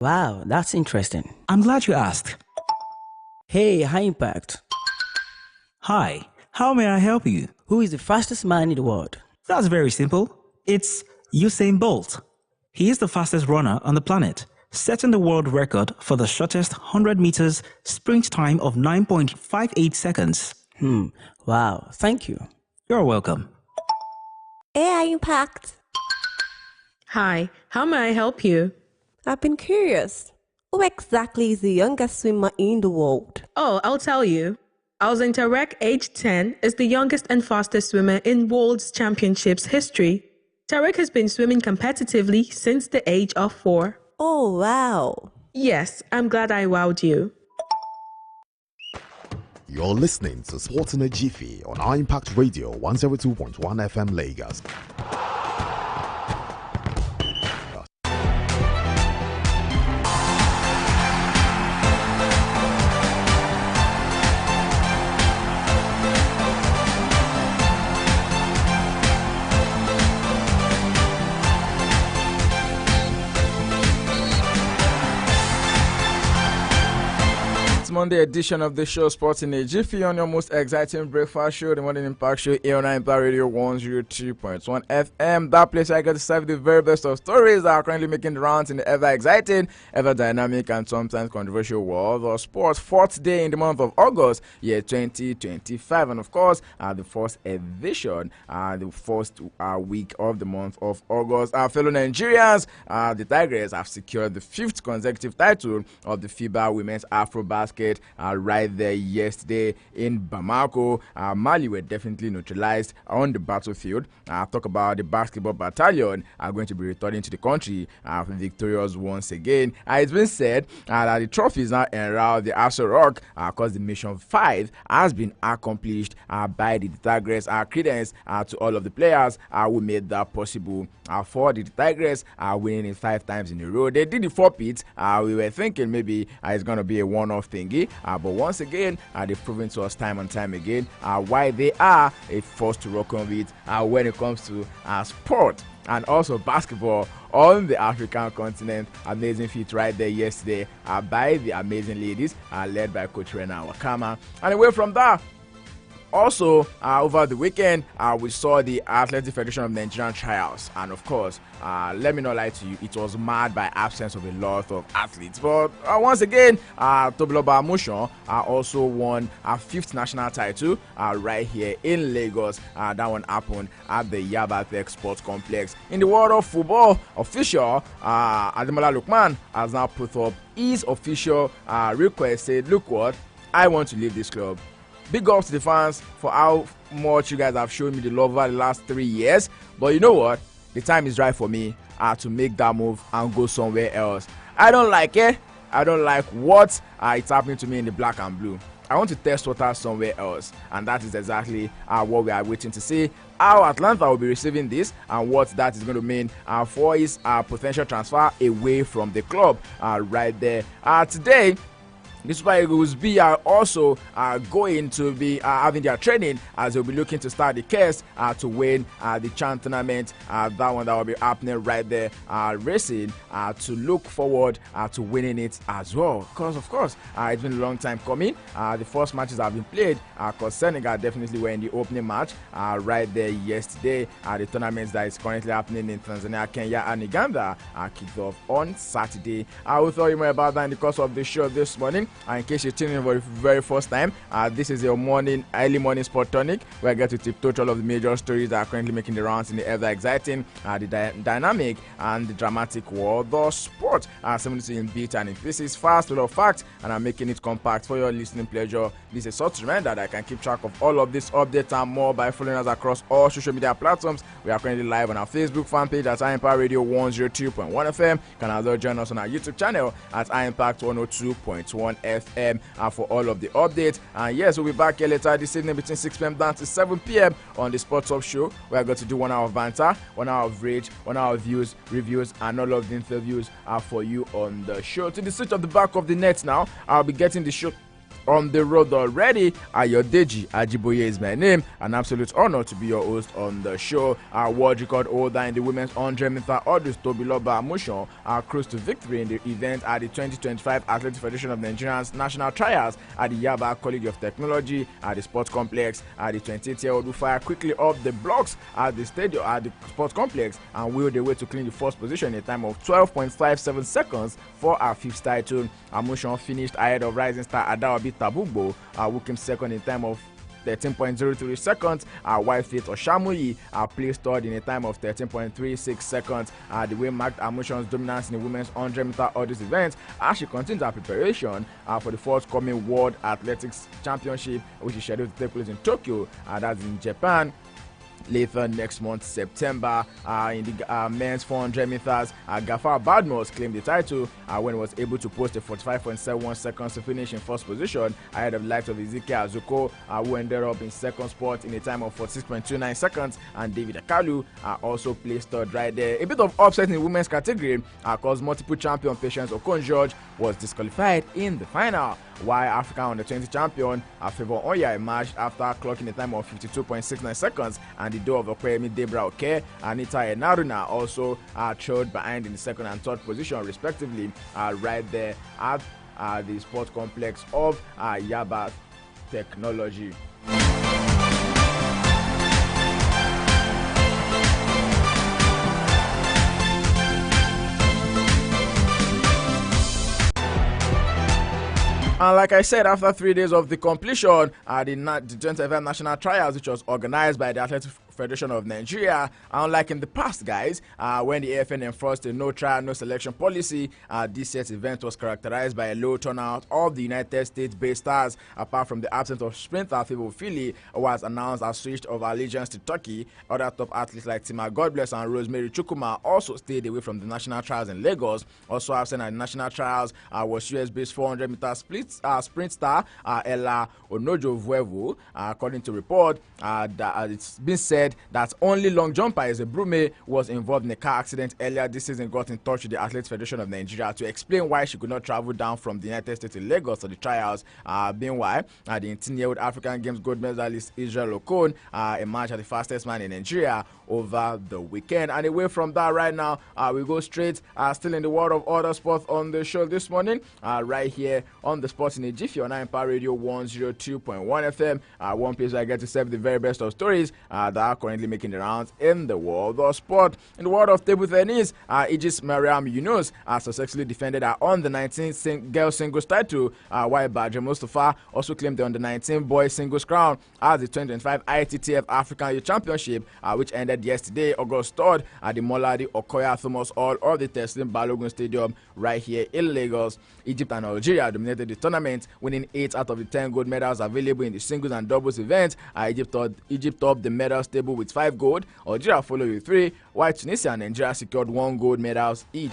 Wow, that's interesting. I'm glad you asked. Hey, high impact. Hi, how may I help you? Who is the fastest man in the world? That's very simple. It's Usain Bolt. He is the fastest runner on the planet, setting the world record for the shortest 100 meters sprint time of 9.58 seconds. Wow, thank you. You're welcome. AI Impact. Hi, how may I help you? I've been curious. Who exactly is the youngest swimmer in the world? Oh, I'll tell you. Alexander Rek, age 10, is the youngest and fastest swimmer in World Championships history. Tarek has been swimming competitively since the age of 4. Oh, wow. Yes, I'm glad I wowed you. You're listening to Sports in a Jiffy on Impact Radio 102.1 FM Lagos. Monday edition of the show Sports in a Jiffy on your most exciting breakfast show, the Morning Impact Show, here on Impact Radio 102.1 FM. That place I get to serve the very best of stories that are currently making the rounds in the ever exciting, ever dynamic, and sometimes controversial world of sports. 4th day in the month of August, year 2025, and of course, the first edition, the first week of the month of August. Our fellow Nigerians, the Tigers have secured the 5th consecutive title of the FIBA Women's Afro Basket right there yesterday in Bamako. Mali were definitely neutralized on the battlefield. Talk about the basketball battalion are going to be returning to the country victorious once again. It's been said that the trophy is now enrolled the Aso Rock because the mission 5 has been accomplished by the Tigers. Credence to all of the players who made that possible for the Tigers winning it 5 times in a row. They did the 4-peat. We were thinking maybe it's going to be a one-off thingy, but once again they've proven to us time and time again why they are a force to reckon with when it comes to sport and also basketball on the African continent. Amazing feat right there yesterday by the amazing ladies led by Coach Rena Wakama. And away from that, also, over the weekend, we saw the Athletic Federation of Nigerian trials, and of course, let me not lie to you, it was marred by absence of a lot of athletes. But once again, Tobiloba Amusan also won our 5th national title right here in Lagos. That one happened at the Yabatek Sports Complex. In the world of football, official Ademola Lookman has now put up his official request. Said, look what, I want to leave this club. Big ups to the fans for how much you guys have shown me the love over the last 3 years. But you know what? The time is right for me to make that move and go somewhere else. I don't like it. I don't like what it's happening to me in the black and blue. I want to test water somewhere else. And that is exactly what we are waiting to see. How Atlanta will be receiving this and what that is going to mean for his potential transfer away from the club right there. Today, the Super Eagles B are also going to be having their training as they'll be looking to start the case to win the CHAN tournament. That one that will be happening right there, racing to look forward to winning it as well. Because, of course, it's been a long time coming. The first matches have been played because Senegal definitely were in the opening match right there yesterday. The tournaments that is currently happening in Tanzania, Kenya, and Uganda kicked off on Saturday. I will tell you more about that in the course of the show this morning. In case you're tuning in for the very first time, this is your early morning sport tonic where I get to tiptoe all of the major stories that are currently making the rounds in the ever exciting, the dynamic, and the dramatic world of sport. 70 in beat and in pieces, fast, full of facts, and I'm making it compact for your listening pleasure. This is such a reminder that I can keep track of all of these updates and more by following us across all social media platforms. We are currently live on our Facebook fan page at Impact Radio 102.1 FM. You can also join us on our YouTube channel at Impact 102.1 FM for all of the updates. And yes, we'll be back here later this evening between 6 p.m. down to 7 p.m. on the Sports Up Show. We are going to do 1 hour of banter, 1 hour of rage, 1 hour of views, reviews, and all of the interviews for you on the show. To the switch of the back of the net now, I'll be getting the show on the road already. Ayodeji Ajiboye is my name. An absolute honor to be your host on the show. Our world record holder in the women's 100-meter hurdles, Tobiloba Amushon, cruised to victory in the event at the 2025 Athletic Federation of Nigeria's national trials at the Yaba College of Technology at the sports complex. The 28-year-old will fire quickly up the blocks at the stadium at the sports complex and wheeled away to clean the first position in a time of 12.57 seconds for our fifth title. Amushon finished ahead of rising star Adaobi Tabugbo, who came second in time of 13.03 seconds. While Faith Oshamuyi placed third in a time of 13.36 seconds. The way marked Amushon's dominance in the women's 100-meter hurdles event as she continues her preparation for the forthcoming World Athletics Championship, which is scheduled to take place in Tokyo, that's in Japan, later next month, September. In the men's 400 meters, Gafar Badmos claimed the title when he was able to post a 45.71 seconds to finish in first position ahead of the likes of Ezekiel Azuko, who ended up in second spot in a time of 46.29 seconds, and David Akalu also placed third right there. A bit of upset in the women's category because multiple champion Patience Okon-George was disqualified in the final, while African Under-20 champion Favor Onya emerged after clocking a time of 52.69 seconds, and the door of Okwemi Debra Oke, Anita Enaruna also trailed behind in the second and third position respectively, right there at the sports complex of Yaba Technology. And like I said, after 3 days of the completion, the 25th national trials, which was organized by the Athletic Federation of Nigeria, unlike in the past, guys, when the AFN enforced a no trial, no selection policy, this year's event was characterized by a low turnout of the United States-based stars, apart from the absence of sprinter Favour Philly, who was announced as switched of allegiance to Turkey. Other top athletes like Tima Godbless and Rosemary Chukwuma also stayed away from the national trials in Lagos. Also absent at the national trials was US-based 400-meter sprint star Ella Onojo Vuevu. According to report, that it's been said that only long jumper Ezebrume was involved in a car accident earlier this season, got in touch with the Athletic Federation of Nigeria to explain why she could not travel down from the United States to Lagos for the trials. Meanwhile, the 18-year-old African Games gold medalist Israel Okon emerged as the fastest man in Nigeria over the weekend. And away from that, right now, we go straight, still in the world of other sports on the show this morning, right here on the Sports in a Jiffy on Empire Radio 102.1 FM, one place where I get to serve the very best of stories that are currently making the rounds in the world of sport. In the world of table tennis, Egypt's Mariam Yunus successfully defended her under-19 girls singles title, while Badr Mustafa also claimed the under-19 boys singles crown at the 2025 ITTF African Youth Championship, which ended yesterday, August 3rd, at the Moladi Okoya Thomas Hall of the Teslim Balogun Stadium right here in Lagos. Egypt and Algeria dominated the tournament, winning 8 out of the 10 gold medals available in the singles and doubles event. Egypt topped the medals table with 5 gold, Algeria followed with 3, while Tunisia and Nigeria secured 1 gold medals each.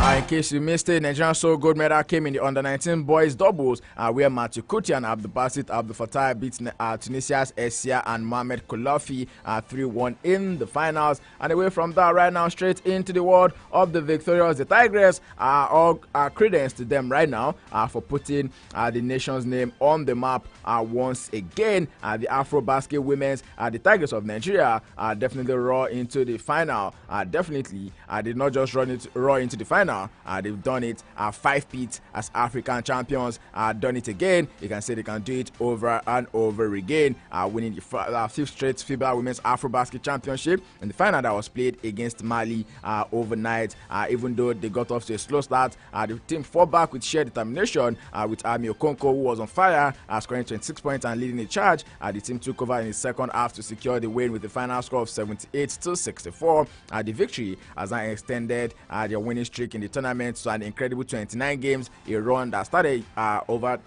In case you missed it, Nigerian sole gold medal came in the under-19 boys doubles, where Matthew Kuti and Abdulbasit Abdul Fattah beat Tunisia's Essia and Mohamed Koulibaly 3-1 in the finals. And away from that, right now, straight into the world of the victorious, the Tigress, all credence to them right now for putting the nation's name on the map once again. The Afro Basket women's, the Tigers of Nigeria, definitely raw into the final. Definitely did not just raw into the final. They've done it 5-peat as African champions. Done it again. You can say they can do it over and over again, winning the 5th straight FIBA Women's Afro Basket Championship in the final that was played against Mali overnight. Even though they got off to a slow start, the team fought back with sheer determination, with Ami Okonko, who was on fire, scoring 26 points and leading the charge. The team took over in the second half to secure the win with the final score of 78-64. The victory has now extended their winning streak in the tournament to an incredible 29 games, a run that started over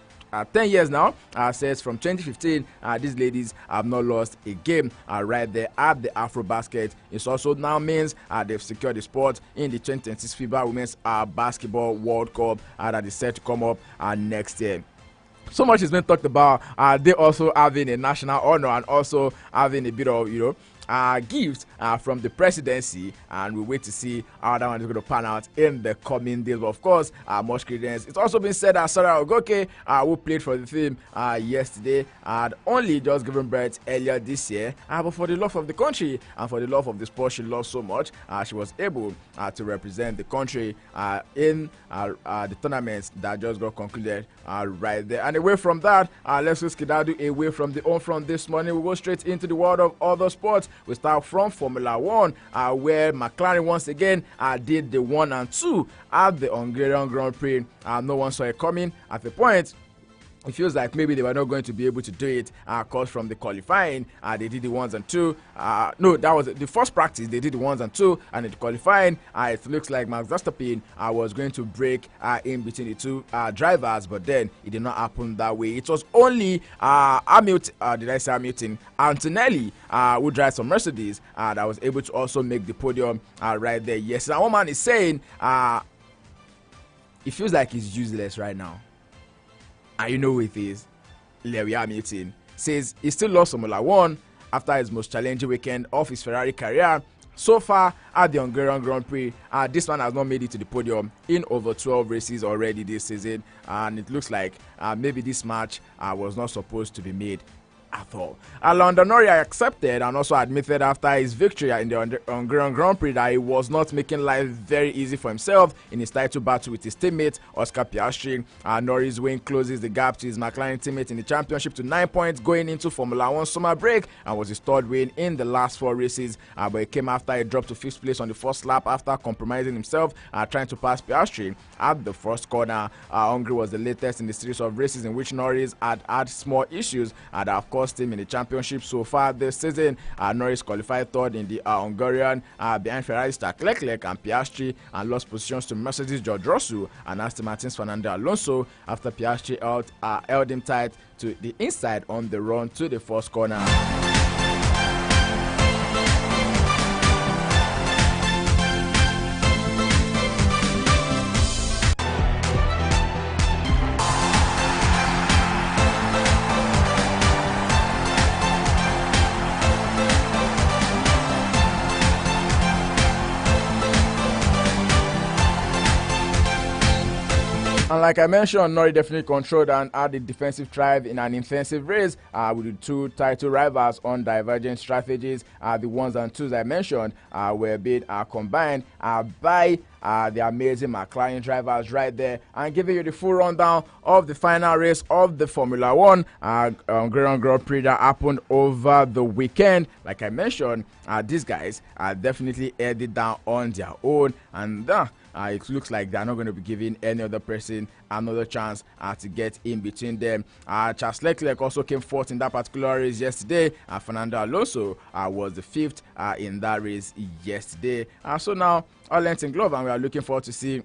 10 years now. Says from 2015, these ladies have not lost a game right there at the AfroBasket. It also now means they've secured the spot in the 2026 FIBA Women's Basketball World Cup that is set to come up next year. So much has been talked about. They also having a national honor and also having a bit of, gift from the presidency, and we wait to see how that one is going to pan out in the coming days. But of course, much credence. It's also been said that Sarah Ogoke, who played for the team yesterday, had only just given birth earlier this year, but for the love of the country and for the love of the sport she loves so much, she was able to represent the country in the tournaments that just got concluded right there. And away from that, let's go skedaddle away from the home front this morning. We go straight into the world of other sports. We start from Formula One, where McLaren once again did the 1 and 2 at the Hungarian Grand Prix. No one saw it coming at the point. It feels like maybe they were not going to be able to do it because from the qualifying, they did the 1s and 2. No, that was the first practice. They did the 1s and 2, and in the qualifying, it looks like Max Verstappen was going to break in between the two drivers, but then it did not happen that way. It was only Antonelli, who drives some Mercedes, that was able to also make the podium right there. Yes, and one man is saying it feels like he's useless right now. And you know who it is. Lewis Hamilton says he still lost Formula One after his most challenging weekend of his Ferrari career. So far at the Hungarian Grand Prix, this man has not made it to the podium in over 12 races already this season, and it looks like maybe this match was not supposed to be made at all. Lando Norris accepted and also admitted after his victory in the Hungarian Grand Prix that he was not making life very easy for himself in his title battle with his teammate Oscar Piastri. Norris' win closes the gap to his McLaren teammate in the championship to 9 points going into Formula One summer break, and was his third win in the last 4 races, but it came after he dropped to 5th place on the first lap after compromising himself trying to pass Piastri at the first corner. Hungary was the latest in the series of races in which Norris had small issues that of course him in the championship so far this season. Norris qualified third in the Hungarian behind Ferrari's Leclerc and Piastri, and lost positions to Mercedes George Russell and Aston Martin's Fernando Alonso after Piastri held him tight to the inside on the run to the first corner. And like I mentioned, Norris definitely controlled and had the defensive drive in an intensive race with the two title rivals on divergent strategies. The 1s and 2s I mentioned were being combined by the amazing McLaren drivers right there, and giving you the full rundown of the final race of the Formula One Hungarian Grand Prix that happened over the weekend. Like I mentioned, these guys definitely held it down on their own, and it looks like they're not going to be giving any other person another chance to get in between them. Charles Leclerc also came fourth in that particular race yesterday. Fernando Alonso was the 5th in that race yesterday. So now all length in glove, and we are looking forward to see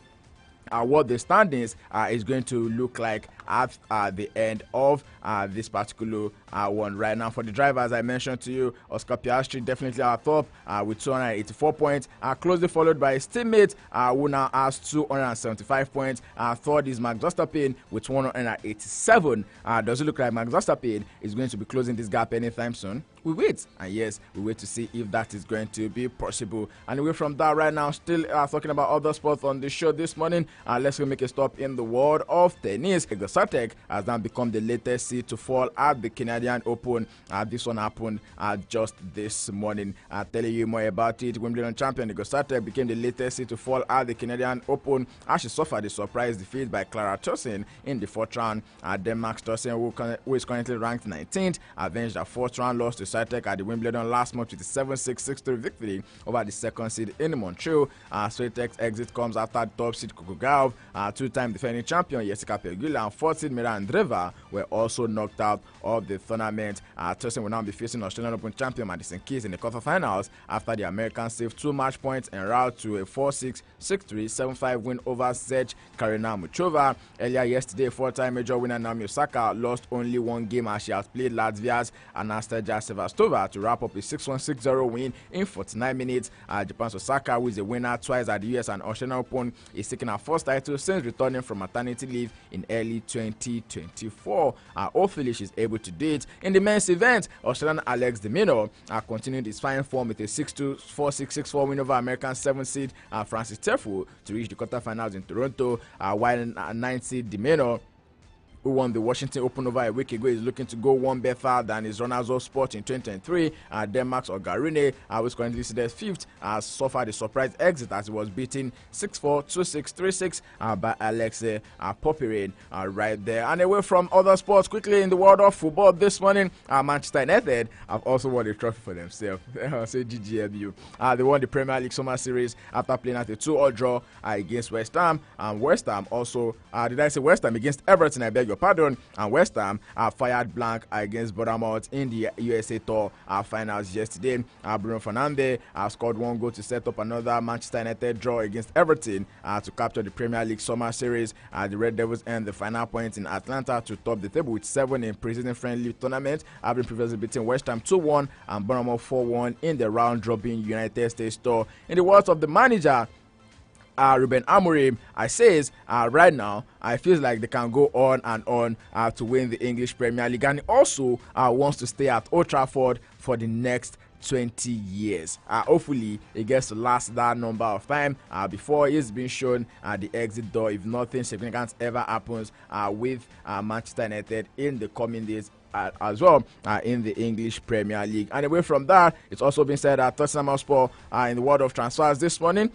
what the standings is going to look like at the end of this particular one right now. For the drivers, I mentioned to you, Oscar Piastri definitely at top with 284 points, closely followed by his teammate who now has 275 points. Third is Max Verstappen with 187. Does it look like Max Verstappen is going to be closing this gap anytime soon? We wait, and yes, we wait to see if that is going to be possible. And away from that right now, still talking about other sports on the show this morning, let's go make a stop in the world of tennis. Iga Swiatek has now become the latest seed to fall at the Canadian Open. This one happened just this morning. Telling you more about it, Wimbledon champion Iga Swiatek became the latest seed to fall at the Canadian Open as she suffered a surprise defeat by Clara Tauson in the 4th round. Denmark's Tauson, who is currently ranked 19th, avenged her 4th round loss to Swiatek at the Wimbledon last month with a 7-6, 6-3 victory over the 2nd seed in Montreal. Swiatek's exit comes after top seed Coco Gauff, two-time defending champion Jessica Pegula, and 4th seed Mira Andreeva were also knocked out of the tournament. Tauson will now be facing Australian Open champion Madison Keys in the quarterfinals after the American saved 2 match points en route to a 4-6, 6-3, 7-5 win over Serge Karina Muchova. Earlier yesterday, 4-time major winner Naomi Osaka lost only 1 game as she has played Latvia's Anastasia Sevastova to wrap up a 6-1, 6-0 win in 49 minutes. Japan's Osaka, who is a winner twice at the US and Australian Open, is taking her first title since returning from maternity leave in early 2024. Hopefully she's able to do it. In the men's event, Australian Alex de Minaur continued his fine form with a 6-2, 4-6, 6-4 win over American 7th seed Francis Tiafoe to reach the quarterfinals in Toronto, while 9th seed de Minaur, who won the Washington Open over a week ago, is looking to go one better than his runners-up spot in 2023. Denmark's Ogarune, who is currently seated 5th, suffered a surprise exit as he was beaten 6-4, 2-6, 3-6 by Alexei Popyrin right there. And away from other sports, quickly in the world of football this morning, Manchester United have also won a trophy for themselves. I'll say GGMU. They won the Premier League Summer Series after playing at a 2-2 draw against West Ham. And West Ham also, West Ham against Everton, I beg your pardon, and West Ham fired blank against Bournemouth in the USA Tour finals yesterday. Bruno Fernandes scored 1 goal to set up another Manchester United draw against Everton to capture the Premier League Summer Series. The Red Devils earned the final point in Atlanta to top the table with 7 in pre-season friendly tournament, having previously beaten West Ham 2-1 and Bournemouth 4-1 in the round-robin United States Tour. In the words of the manager, Ruben Amorim, says right now it feels like they can go on and on to win the English Premier League, and he also wants to stay at Old Trafford for the next 20 years. Hopefully it gets to last that number of time before he's been shown the exit door if nothing significant ever happens with Manchester United in the coming days as well in the English Premier League. And away from that, it's also been said that Tottenham Hotspur in the world of transfers this morning,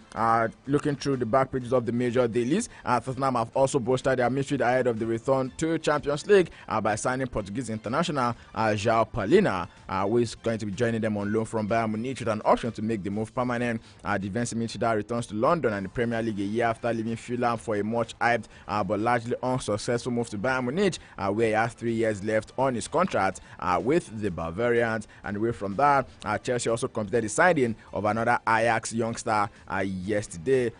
looking through the back pages of the major dailies, Tottenham have also boosted their midfield ahead of the return to Champions League by signing Portuguese international João Palhinha, who is going to be joining them on loan from Bayern Munich with an option to make the move permanent. The defensive midfielder returns to London and the Premier League a year after leaving Fulham for a much hyped but largely unsuccessful move to Bayern Munich, where he has 3 years left on his contract with the Bavarians. And away from that, Chelsea also completed the signing of another Ajax youngster yesterday.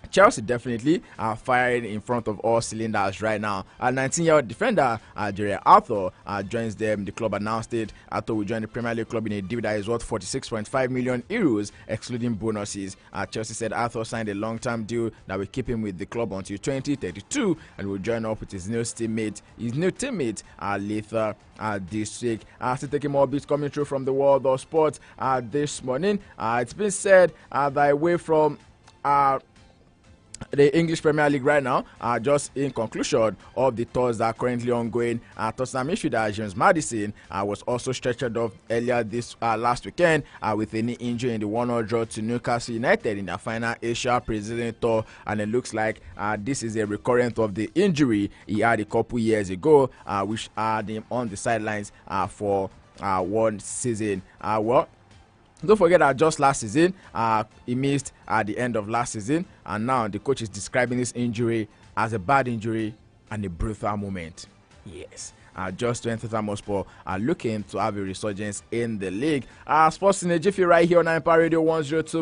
Chelsea definitely are firing in front of all cylinders right now. A 19-year-old defender, Jerry Arthur, joins them. The club announced it. Arthur will join the Premier League club in a deal that is worth 46.5 million euros, excluding bonuses. Chelsea said Arthur signed a long-term deal that will keep him with the club until 2032 and will join up with his new teammate, later this week. Still taking more bits coming through from the world of sports this morning. It's been said that away from the English Premier League right now, just in conclusion of the tours that are currently ongoing, Tottenham midfielder James Maddison was also stretchered off earlier this last weekend with a knee injury in the 1-1 draw to Newcastle United in their final Asia Pre-season tour, and it looks like this is a recurrent of the injury he had a couple years ago, which had him on the sidelines for 1 season. Don't forget that just last season, he missed at the end of last season, and now the coach is describing this injury as a bad injury and a brutal moment. Yes. Just to enter Hotspur are looking to have a resurgence in the league. Sports in a Jiffy right here on Empire Radio 102.1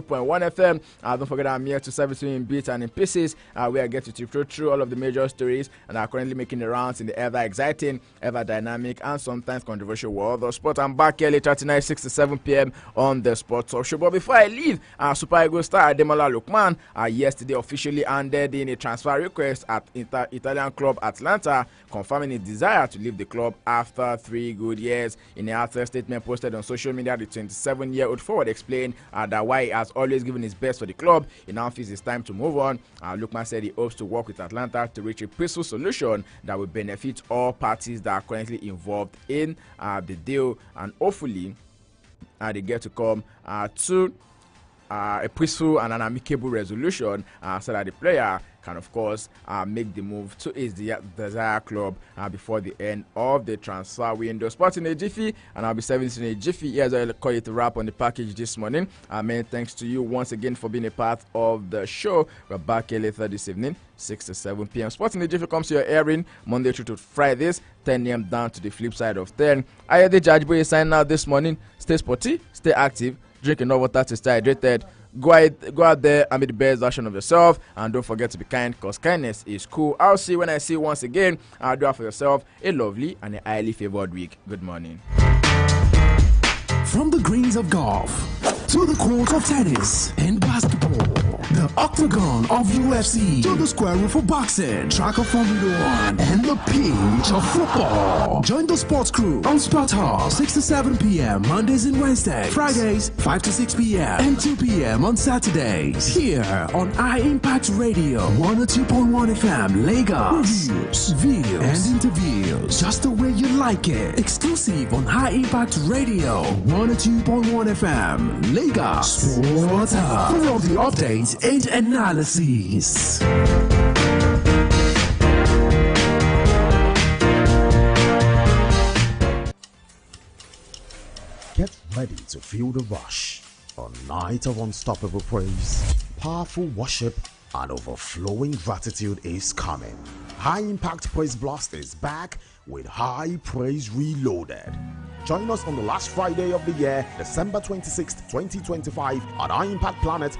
FM. Don't forget I'm here to service you in bits and in pieces. We are getting to go through all of the major stories and are currently making the rounds in the ever exciting, ever dynamic, and sometimes controversial world of sport. I'm back here later tonight, 6 to 7 p.m. on the Sports Talk Show. But before I leave, Super Eagles star Ademola Lookman yesterday officially handed in a transfer request at Italian club Atlanta, confirming his desire to leave the club after 3 good years. In an after statement posted on social media, the 27-year-old forward explained that while he has always given his best for the club, he now feels it's time to move on. Lookman said he hopes to work with Atlanta to reach a peaceful solution that will benefit all parties that are currently involved in the deal, and hopefully they get to come to a peaceful and an amicable resolution so that the player can, of course, make the move to his desired club before the end of the transfer window. Sports in a Jiffy, and I'll be serving this in a Jiffy. Here's how I call it a wrap on the package this morning. Many thanks to you once again for being a part of the show. We're back here later this evening, 6 to 7 p.m. Sports in the Jiffy comes to your airing Monday through to Fridays, 10 a.m. down to the flip side of 10. Ayodeji Ajiboye signing out this morning. Stay sporty, stay active, drink enough water to stay hydrated. Go out there and be the best version of yourself, and don't forget to be kind, because kindness is cool. I'll see you when I see you once again. Do have for yourself a lovely and a highly favored week. Good morning. From the greens of golf to the court of tennis and basketball, the octagon of UFC to the square room for boxing, track of Formula 1, and the pitch of football. Join the sports crew on Sport Hall 6 to 7 p.m. Mondays and Wednesdays, Fridays 5 to 6 p.m. and 2 p.m. on Saturdays. Here on iMpact Radio 102.1 FM Lagos. Reviews, views, and interviews just the way you like it. Exclusive on High Impact Radio 102.1 FM Lagos. Sport Hub for all the updates and analysis. Get ready to feel the rush. A night of unstoppable praise, powerful worship, and overflowing gratitude is coming. High Impact Praise Blast is back with High Praise Reloaded. Join us on the last Friday of the year, December 26th, 2025 at High Impact Planet